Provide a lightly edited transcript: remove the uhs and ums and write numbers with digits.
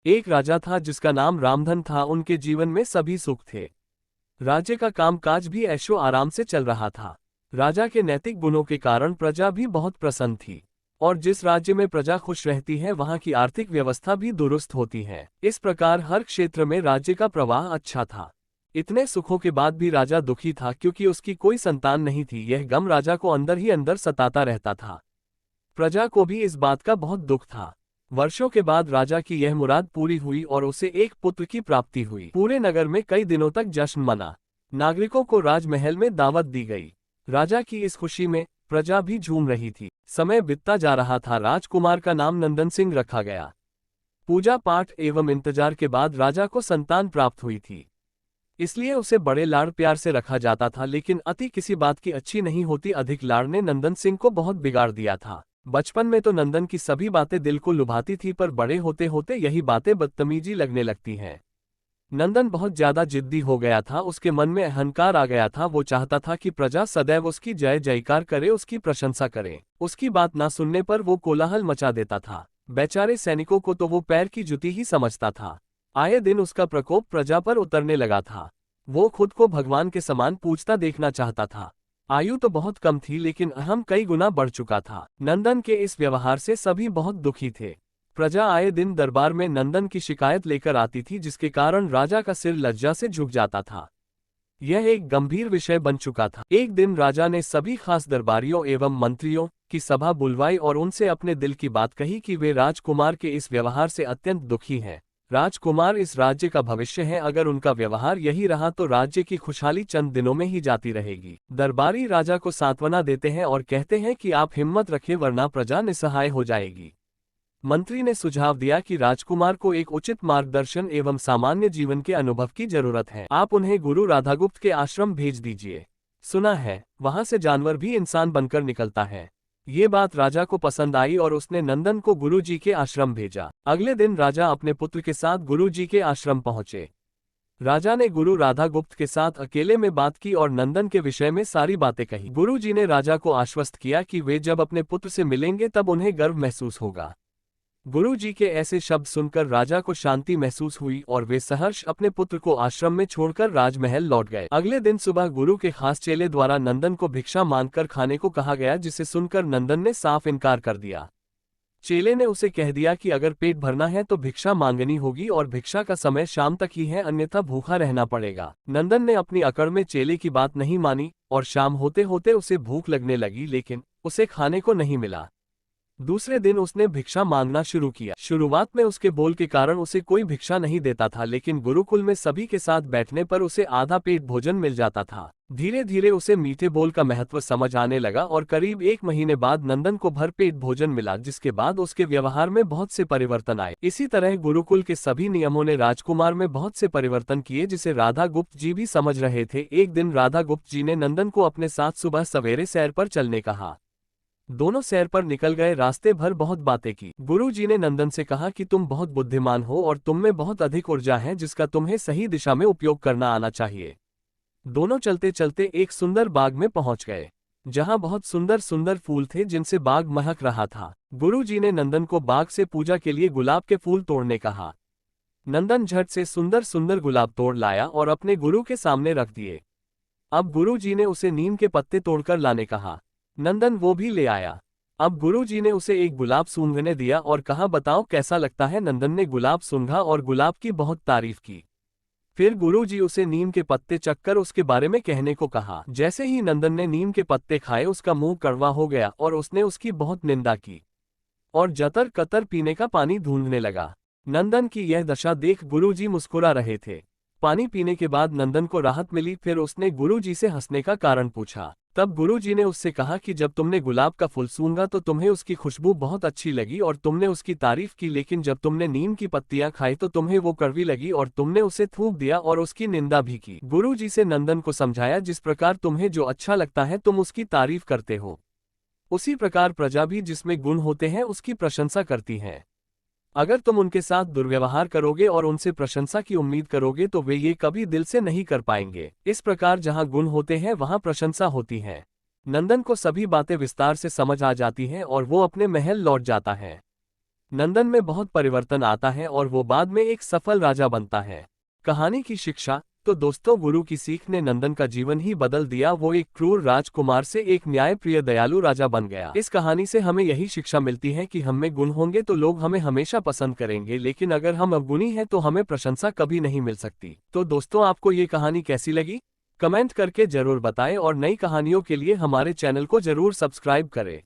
एक राजा था जिसका नाम रामधन था। उनके जीवन में सभी सुख थे। राज्य का कामकाज भी ऐशो आराम से चल रहा था। राजा के नैतिक गुणों के कारण प्रजा भी बहुत प्रसन्न थी। और जिस राज्य में प्रजा खुश रहती है वहां की आर्थिक व्यवस्था भी दुरुस्त होती है। इस प्रकार हर क्षेत्र में राज्य का प्रवाह अच्छा था। इतने सुखों के बाद भी राजा दुखी था क्योंकि उसकी कोई संतान नहीं थी। यह गम राजा को अंदर ही अंदर सताता रहता था। प्रजा को भी इस बात का बहुत दुख था। वर्षों के बाद राजा की यह मुराद पूरी हुई और उसे एक पुत्र की प्राप्ति हुई। पूरे नगर में कई दिनों तक जश्न मना। नागरिकों को राजमहल में दावत दी गई। राजा की इस खुशी में प्रजा भी झूम रही थी। समय बीतता जा रहा था। राजकुमार का नाम नंदन सिंह रखा गया। पूजा पाठ एवं इंतजार के बाद राजा को संतान प्राप्त हुई थी। इसलिए उसे बड़े लाड़ प्यार से रखा जाता था। लेकिन अति किसी बात की अच्छी नहीं होती। अधिक लाड़ ने नंदन सिंह को बहुत बिगाड़ दिया था। बचपन में तो नंदन की सभी बातें दिल को लुभाती थी, पर बड़े होते होते यही बातें बदतमीजी लगने लगती हैं। नंदन बहुत ज्यादा जिद्दी हो गया था। उसके मन में अहंकार आ गया था। वो चाहता था कि प्रजा सदैव उसकी जय जयकार करे, उसकी प्रशंसा करे। उसकी बात ना सुनने पर वो कोलाहल मचा देता था। बेचारे सैनिकों को तो वो पैर की जुती ही समझता था। आए दिन उसका प्रकोप प्रजा पर उतरने लगा था। वो खुद को भगवान के समान पूजता देखना चाहता था। आयु तो बहुत कम थी लेकिन अहम कई गुना बढ़ चुका था। नंदन के इस व्यवहार से सभी बहुत दुखी थे। प्रजा आए दिन दरबार में नंदन की शिकायत लेकर आती थी, जिसके कारण राजा का सिर लज्जा से झुक जाता था। यह एक गंभीर विषय बन चुका था। एक दिन राजा ने सभी खास दरबारियों एवं मंत्रियों की सभा बुलवाई और उनसे अपने दिल की बात कही कि वे राजकुमार के इस व्यवहार से अत्यंत दुखी हैं। राजकुमार इस राज्य का भविष्य है। अगर उनका व्यवहार यही रहा तो राज्य की खुशहाली चंद दिनों में ही जाती रहेगी। दरबारी राजा को सांत्वना देते हैं और कहते हैं कि आप हिम्मत रखें वरना प्रजा निसहाय हो जाएगी। मंत्री ने सुझाव दिया कि राजकुमार को एक उचित मार्गदर्शन एवं सामान्य जीवन के अनुभव की जरूरत है। आप उन्हें गुरु राधागुप्त के आश्रम भेज दीजिए। सुना है वहां से जानवर भी इंसान बनकर निकलता है। ये बात राजा को पसंद आई और उसने नंदन को गुरु जी के आश्रम भेजा। अगले दिन राजा अपने पुत्र के साथ गुरु जी के आश्रम पहुंचे। राजा ने गुरु राधागुप्त के साथ अकेले में बात की और नंदन के विषय में सारी बातें कही। गुरु जी ने राजा को आश्वस्त किया कि वे जब अपने पुत्र से मिलेंगे तब उन्हें गर्व महसूस होगा। गुरु जी के ऐसे शब्द सुनकर राजा को शांति महसूस हुई और वे सहर्ष अपने पुत्र को आश्रम में छोड़कर राजमहल लौट गए। अगले दिन सुबह गुरु के खास चेले द्वारा नंदन को भिक्षा मांगकर खाने को कहा गया, जिसे सुनकर नंदन ने साफ इनकार कर दिया। चेले ने उसे कह दिया कि अगर पेट भरना है तो भिक्षा मांगनी होगी और भिक्षा का समय शाम तक ही है, अन्यथा भूखा रहना पड़ेगा। नंदन ने अपनी अकड़ में चेले की बात नहीं मानी और शाम होते होते उसे भूख लगने लगी, लेकिन उसे खाने को नहीं मिला। दूसरे दिन उसने भिक्षा मांगना शुरू किया। शुरुआत में उसके बोल के कारण उसे कोई भिक्षा नहीं देता था, लेकिन गुरुकुल में सभी के साथ बैठने पर उसे आधा पेट भोजन मिल जाता था। धीरे धीरे उसे मीठे बोल का महत्व समझ आने लगा और करीब 1 महीने बाद नंदन को भर पेट भोजन मिला, जिसके बाद उसके व्यवहार में बहुत से परिवर्तन आए। इसी तरह गुरुकुल के सभी नियमों ने राजकुमार में बहुत से परिवर्तन किए, जिसे राधा गुप्त जी भी समझ रहे थे। एक दिन राधा गुप्त जी ने नंदन को अपने साथ सुबह सवेरे सैर पर चलने कहा। दोनों सैर पर निकल गए। रास्ते भर बहुत बातें की। गुरु जी ने नंदन से कहा कि तुम बहुत बुद्धिमान हो और तुम में बहुत अधिक ऊर्जा है, जिसका तुम्हें सही दिशा में उपयोग करना आना चाहिए। दोनों चलते चलते एक सुंदर बाग में पहुंच गए, जहां बहुत सुंदर सुंदर फूल थे जिनसे बाग महक रहा था। गुरु जी ने नंदन को बाग से पूजा के लिए गुलाब के फूल तोड़ने कहा। नंदन झट से सुंदर सुंदर गुलाब तोड़ लाया और अपने गुरु के सामने रख दिए। अब गुरु जी ने उसे नीम के पत्ते तोड़कर लाने कहा। नंदन वो भी ले आया। अब गुरु जी ने उसे एक गुलाब सूंघने दिया और कहा, बताओ कैसा लगता है। नंदन ने गुलाब सूंघा और गुलाब की बहुत तारीफ की। फिर गुरु जी उसे नीम के पत्ते चखकर उसके बारे में कहने को कहा। जैसे ही नंदन ने नीम के पत्ते खाए उसका मुंह कड़वा हो गया और उसने उसकी बहुत निंदा की और जतर कतर पीने का पानी ढूंढने लगा। नंदन की यह दशा देख गुरु जी मुस्कुरा रहे थे। पानी पीने के बाद नंदन को राहत मिली। फिर उसने गुरु जी से हंसने का कारण पूछा। तब गुरु जी ने उससे कहा कि जब तुमने गुलाब का फूल सूंघा तो तुम्हें उसकी खुशबू बहुत अच्छी लगी और तुमने उसकी तारीफ की, लेकिन जब तुमने नीम की पत्तियां खाई तो तुम्हें वो कड़वी लगी और तुमने उसे थूक दिया और उसकी निंदा भी की। गुरु जी से नंदन को समझाया, जिस प्रकार तुम्हें जो अच्छा लगता है तुम उसकी तारीफ करते हो, उसी प्रकार प्रजा भी जिसमें गुण होते हैं उसकी प्रशंसा करती है। अगर तुम उनके साथ दुर्व्यवहार करोगे और उनसे प्रशंसा की उम्मीद करोगे तो वे ये कभी दिल से नहीं कर पाएंगे। इस प्रकार जहां गुण होते हैं वहां प्रशंसा होती है। नंदन को सभी बातें विस्तार से समझ आ जाती हैं और वो अपने महल लौट जाता है। नंदन में बहुत परिवर्तन आता है और वो बाद में एक सफल राजा बनता है। कहानी की शिक्षा। तो दोस्तों, गुरु की सीख ने नंदन का जीवन ही बदल दिया। वो एक क्रूर राजकुमार से एक न्यायप्रिय दयालु राजा बन गया। इस कहानी से हमें यही शिक्षा मिलती है कि हम में गुण होंगे तो लोग हमें हमेशा पसंद करेंगे, लेकिन अगर हम अवगुणी हैं तो हमें प्रशंसा कभी नहीं मिल सकती। तो दोस्तों, आपको ये कहानी कैसी लगी? कमेंट करके जरूर बताएं और नई कहानियों के लिए हमारे चैनल को जरूर सब्सक्राइब करें।